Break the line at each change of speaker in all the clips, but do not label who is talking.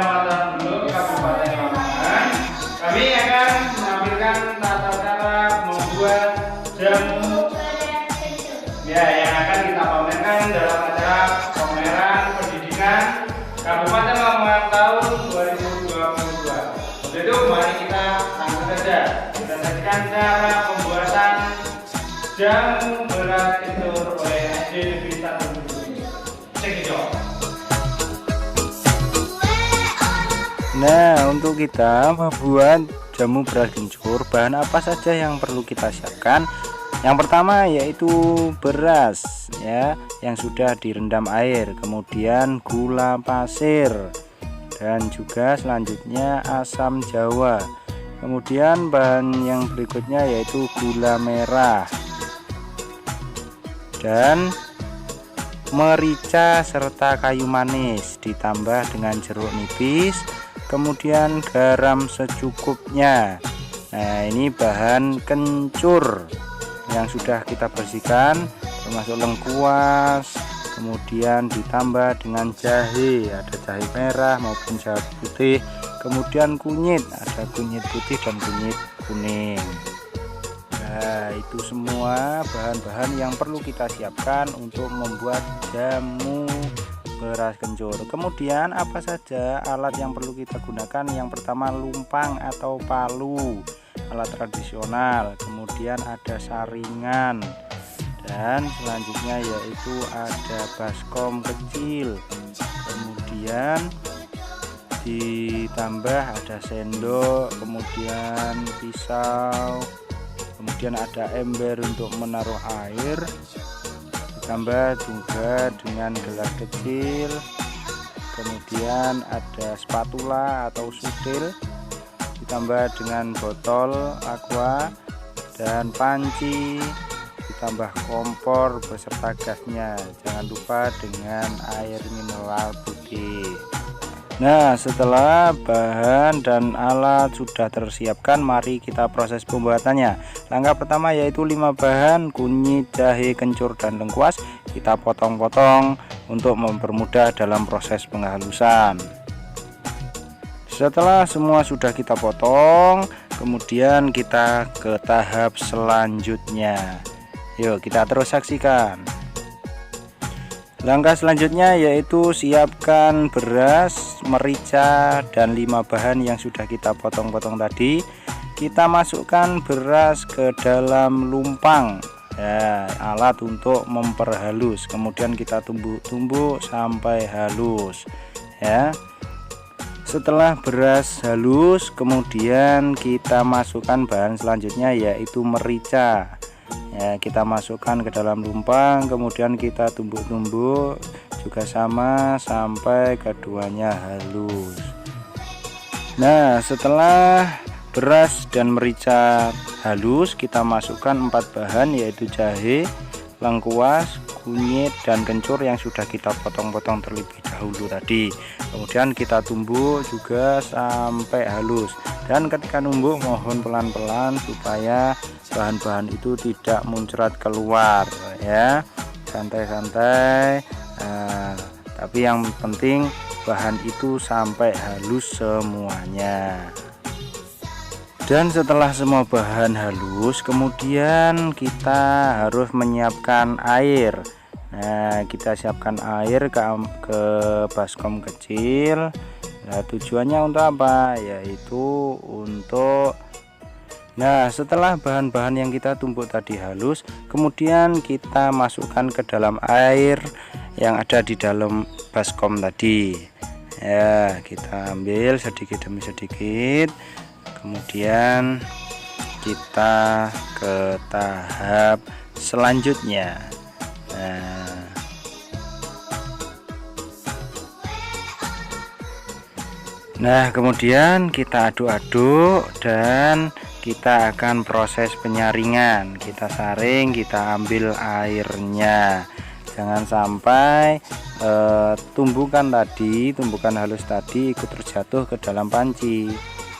Kecamatan Bulung, Kabupaten Lamongan. Kami akan menampilkan tata cara membuat jamu yang akan kita pamerkan dalam acara pameran pendidikan Kabupaten Lamongan tahun 2022. Untuk itu mari kita langsung saja kita saksikan cara pembuatan jamu beras kencur oleh SD Negeri 1 Sekijo.
Nah, untuk kita membuat jamu beras kencur, bahan apa saja yang perlu kita siapkan? Yang pertama yaitu beras ya, yang sudah direndam air, kemudian gula pasir, dan juga selanjutnya asam jawa. Kemudian bahan yang berikutnya yaitu gula merah dan merica serta kayu manis, ditambah dengan jeruk nipis, kemudian garam secukupnya. Nah, ini bahan kencur yang sudah kita bersihkan, termasuk lengkuas, kemudian ditambah dengan jahe, ada jahe merah maupun jahe putih, kemudian kunyit, ada kunyit putih dan kunyit kuning. Nah, itu semua bahan-bahan yang perlu kita siapkan untuk membuat jamu beras kencur. Kemudian apa saja alat yang perlu kita gunakan? Yang pertama lumpang atau palu, alat tradisional, kemudian ada saringan, dan selanjutnya yaitu ada baskom kecil, kemudian ditambah ada sendok, kemudian pisau, kemudian ada ember untuk menaruh air, ditambah juga dengan gelas kecil, kemudian ada spatula atau sudil, ditambah dengan botol aqua dan panci, ditambah kompor beserta gasnya, jangan lupa dengan air mineral putih. Nah, setelah bahan dan alat sudah tersiapkan, mari kita proses pembuatannya. Langkah pertama yaitu 5 bahan, kunyit, jahe, kencur, dan lengkuas, kita potong-potong untuk mempermudah dalam proses penghalusan. Setelah semua sudah kita potong, kemudian kita ke tahap selanjutnya. Yuk kita terus saksikan. Langkah selanjutnya yaitu siapkan beras, merica, dan 5 bahan yang sudah kita potong-potong tadi. Kita masukkan beras ke dalam lumpang ya, alat untuk memperhalus, kemudian kita tumbuk-tumbuk sampai halus ya. Setelah beras halus, kemudian kita masukkan bahan selanjutnya yaitu merica ya, kita masukkan ke dalam lumpang, kemudian kita tumbuk-tumbuk juga sama sampai keduanya halus. Nah, setelah beras dan merica halus, kita masukkan 4 bahan yaitu jahe, lengkuas, kunyit, dan kencur yang sudah kita potong-potong terlebih dahulu tadi. Kemudian kita tumbuk juga sampai halus, dan ketika numbuk mohon pelan-pelan supaya bahan-bahan itu tidak muncrat keluar ya, santai-santai. Nah, tapi yang penting bahan itu sampai halus semuanya. Dan setelah semua bahan halus, kemudian kita harus menyiapkan air. Nah, kita siapkan air ke baskom kecil. Nah, tujuannya untuk apa? Yaitu untuk setelah bahan-bahan yang kita tumbuk tadi halus, kemudian kita masukkan ke dalam air yang ada di dalam baskom tadi. Ya, kita ambil sedikit demi sedikit. Kemudian kita ke tahap selanjutnya. Nah, kemudian kita aduk-aduk dan kita akan proses penyaringan. Kita saring, kita ambil airnya. Jangan sampai tumbukan halus tadi ikut terjatuh ke dalam panci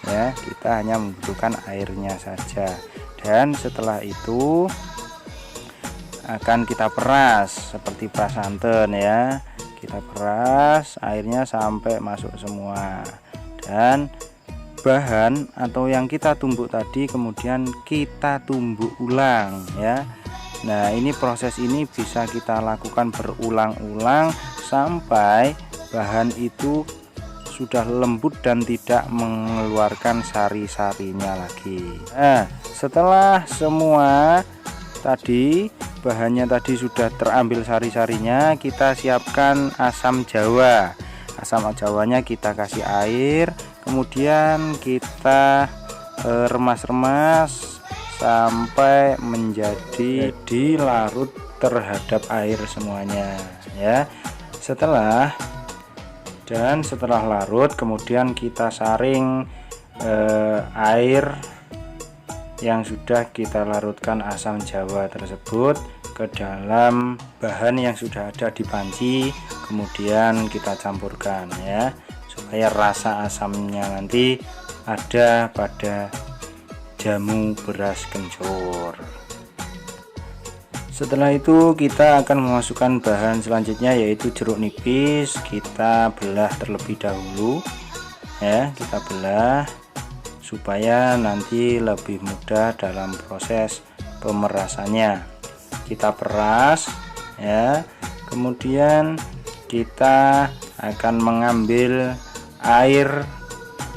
ya. Kita hanya membutuhkan airnya saja, dan setelah itu akan kita peras seperti peras santan ya. Kita peras airnya sampai masuk semua, dan bahan atau yang kita tumbuk tadi kemudian kita tumbuk ulang ya. Nah, ini proses ini bisa kita lakukan berulang-ulang sampai bahan itu sudah lembut dan tidak mengeluarkan sari-sarinya lagi. Nah, setelah semua tadi bahannya tadi sudah terambil sari-sarinya, kita siapkan asam jawa. Asam jawanya kita kasih air, kemudian kita remas-remas sampai menjadi larut terhadap air semuanya ya. Setelah larut kemudian kita saring air yang sudah kita larutkan asam jawa tersebut ke dalam bahan yang sudah ada di panci, kemudian kita campurkan ya, supaya rasa asamnya nanti ada pada jamu beras kencur. Setelah itu kita akan memasukkan bahan selanjutnya, yaitu jeruk nipis. Kita belah terlebih dahulu ya, kita belah supaya nanti lebih mudah dalam proses pemerasannya. Kita peras ya, kemudian kita akan mengambil air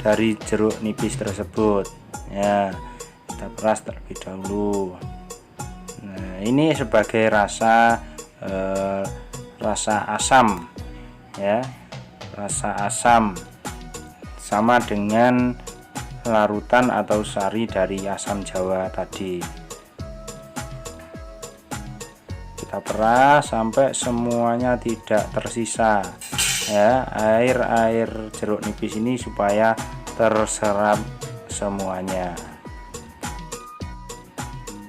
dari jeruk nipis tersebut ya, kita peras terlebih dahulu. Nah, ini sebagai rasa asam ya, rasa asam sama dengan larutan atau sari dari asam jawa tadi. Kita peras sampai semuanya tidak tersisa ya, air jeruk nipis ini supaya terserap semuanya.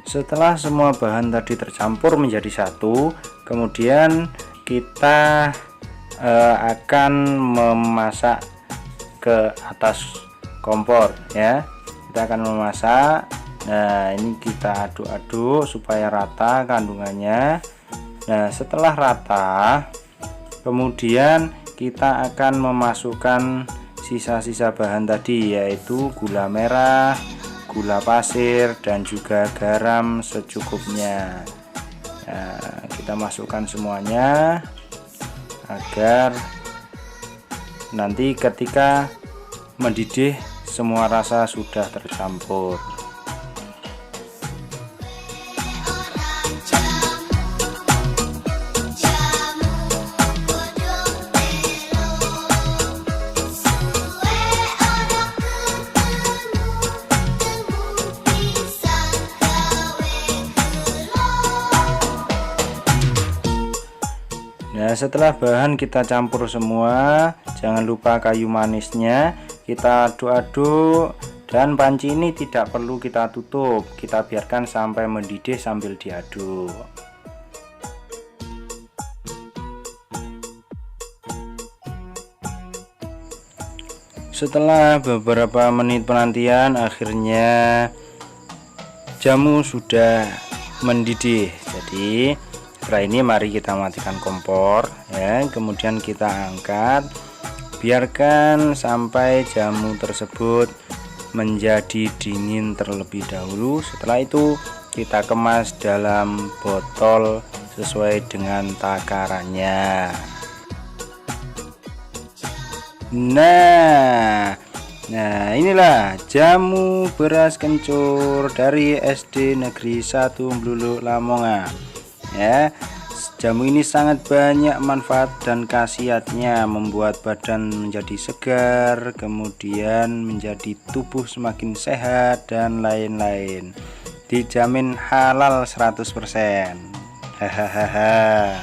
Setelah semua bahan tadi tercampur menjadi satu, kemudian kita akan memasak ke atas kompor ya. Kita akan memasak. Nah, ini kita aduk-aduk supaya rata kandungannya. Nah, setelah rata kemudian kita akan memasukkan sisa-sisa bahan tadi, yaitu gula merah, gula pasir, dan juga garam secukupnya. Nah, kita masukkan semuanya agar nanti ketika mendidih semua rasa sudah tercampur. Nah, setelah bahan kita campur semua, jangan lupa kayu manisnya. Kita aduk-aduk, dan panci ini tidak perlu kita tutup, kita biarkan sampai mendidih sambil diaduk. Setelah beberapa menit penantian, akhirnya jamu sudah mendidih. Jadi setelah ini mari kita matikan kompor ya, kemudian kita angkat, biarkan sampai jamu tersebut menjadi dingin terlebih dahulu. Setelah itu kita kemas dalam botol sesuai dengan takarannya. Nah, inilah jamu beras kencur dari SD Negeri 1 Bluluk Lamongan. Ya, jamu ini sangat banyak manfaat dan khasiatnya, membuat badan menjadi segar, kemudian menjadi tubuh semakin sehat dan lain-lain. Dijamin halal 100%. Hahaha.